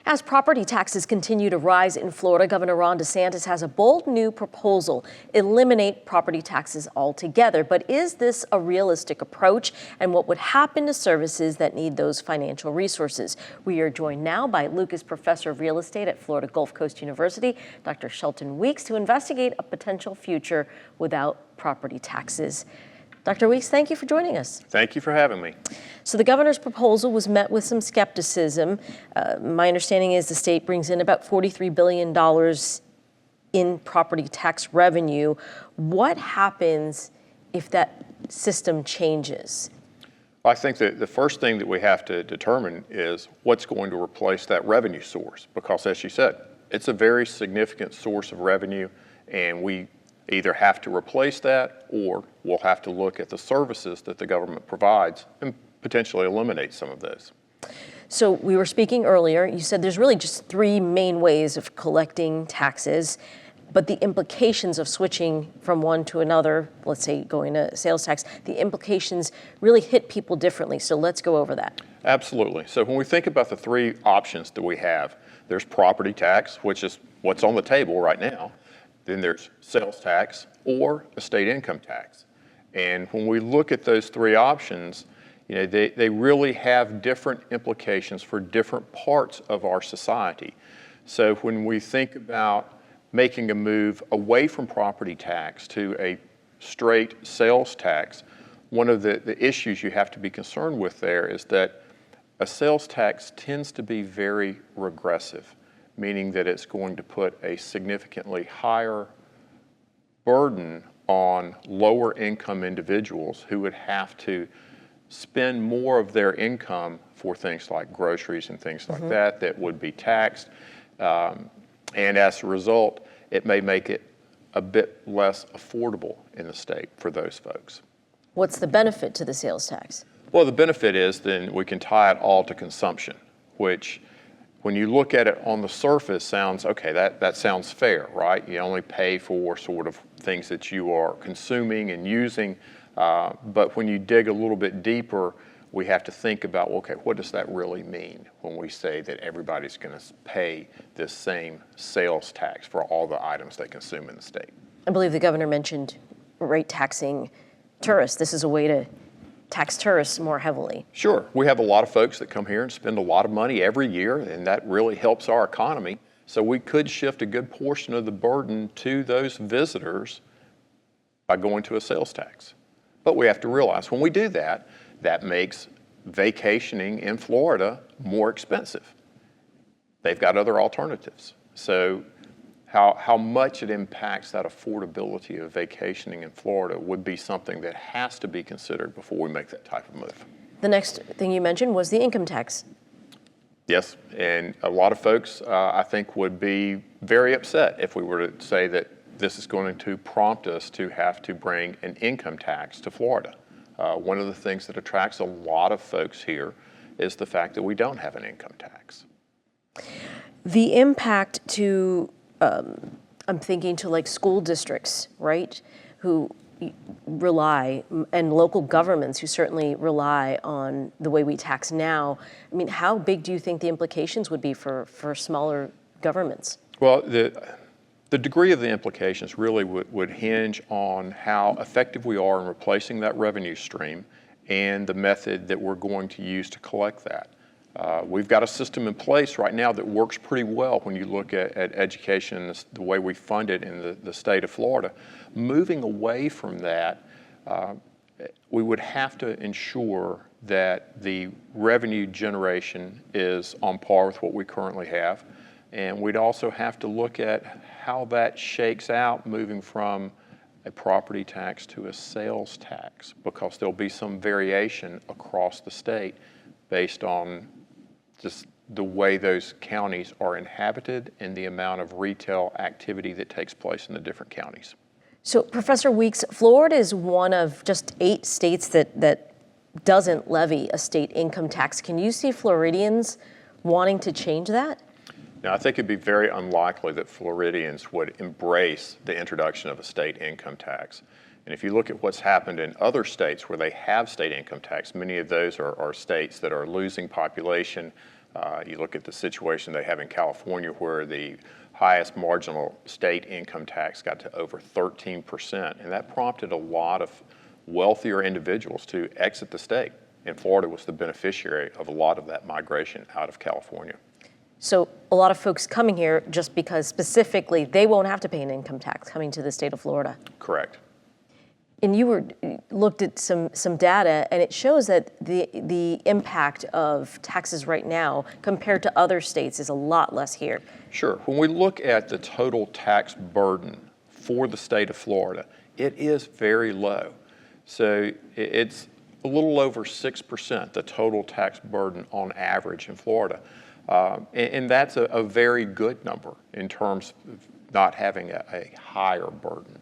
As property taxes continue to rise in Florida, Governor Ron DeSantis has a bold new proposal: eliminate property taxes altogether. But is this a realistic approach? And what would happen to services that need those financial resources? We are joined now by Lucas Professor of Real Estate at Florida Gulf Coast University, Dr. Shelton Weeks, to investigate a potential future without property taxes. Dr. Weeks, thank you for joining us. Thank you for having me. So the governor's proposal was met with some skepticism. My understanding is the state brings in about $43 billion in property tax revenue. What happens if that system changes? I think that the first thing that we have to determine is what's going to replace that revenue source, because as you said, it's a very significant source of revenue, and we either have to replace that or we'll have to look at the services that the government provides and potentially eliminate some of those. So we were speaking earlier, you said there's really just three main ways of collecting taxes, but the implications of switching from one to another, let's say going to sales tax, the implications really hit people differently. So let's go over that. Absolutely. So when we think about the three options that we have, there's property tax, which is what's on the table right now. Then there's sales tax or estate income tax. And when we look at those three options, they really have different implications for different parts of our society. So when we think about making a move away from property tax to a straight sales tax, one of the issues you have to be concerned with there is that a sales tax tends to be very regressive, meaning that it's going to put a significantly higher burden on lower income individuals who would have to spend more of their income for things like groceries and things like that would be taxed. And as a result, it may make it a bit less affordable in the state for those folks. What's the benefit to the sales tax? Well, the benefit is then we can tie it all to consumption, which when you look at it on the surface sounds, okay, that sounds fair, right? You only pay for sort of things that you are consuming and using, but when you dig a little bit deeper, we have to think about, okay, what does that really mean when we say that everybody's going to pay this same sales tax for all the items they consume in the state? I believe the governor mentioned rate taxing tourists. This is a way to tax tourists more heavily. Sure. We have a lot of folks that come here and spend a lot of money every year, and that really helps our economy. So we could shift a good portion of the burden to those visitors by going to a sales tax. But we have to realize when we do that, that makes vacationing in Florida more expensive. They've got other alternatives. So how much it impacts that affordability of vacationing in Florida would be something that has to be considered before we make that type of move. The next thing you mentioned was the income tax. Yes, and a lot of folks, I think, would be very upset if we were to say that this is going to prompt us to have to bring an income tax to Florida. One of the things that attracts a lot of folks here is the fact that we don't have an income tax. The impact to I'm thinking to like school districts, right, who rely, and local governments who certainly rely on the way we tax now. I mean, how big do you think the implications would be for smaller governments? Well, the degree of the implications really would hinge on how effective we are in replacing that revenue stream and the method that we're going to use to collect that. We've got a system in place right now that works pretty well when you look at education, the way we fund it in the state of Florida. Moving away from that, we would have to ensure that the revenue generation is on par with what we currently have. And we'd also have to look at how that shakes out moving from a property tax to a sales tax, because there'll be some variation across the state based on just the way those counties are inhabited and the amount of retail activity that takes place in the different counties. So, Professor Weeks, Florida is one of just 8 states that doesn't levy a state income tax. Can you see Floridians wanting to change that? Now, I think it'd be very unlikely that Floridians would embrace the introduction of a state income tax. And if you look at what's happened in other states where they have state income tax, many of those are states that are losing population, You look at the situation they have in California where the highest marginal state income tax got to over 13%, and that prompted a lot of wealthier individuals to exit the state. And Florida was the beneficiary of a lot of that migration out of California. So a lot of folks coming here just because specifically they won't have to pay an income tax coming to the state of Florida. Correct. And you looked at some data, and it shows that the impact of taxes right now compared to other states is a lot less here. Sure. When we look at the total tax burden for the state of Florida, it is very low. So it's a little over 6%, the total tax burden on average in Florida. And that's a very good number in terms of not having a higher burden.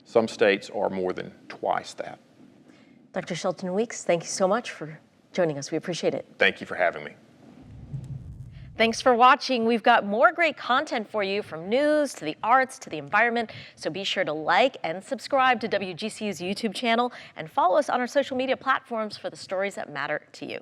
Some states are more than twice that. Dr. Shelton Weeks, thank you so much for joining us. We appreciate it. Thank you for having me. Thanks for watching. We've got more great content for you, from news to the arts to the environment. So be sure to like and subscribe to WGCU's YouTube channel and follow us on our social media platforms for the stories that matter to you.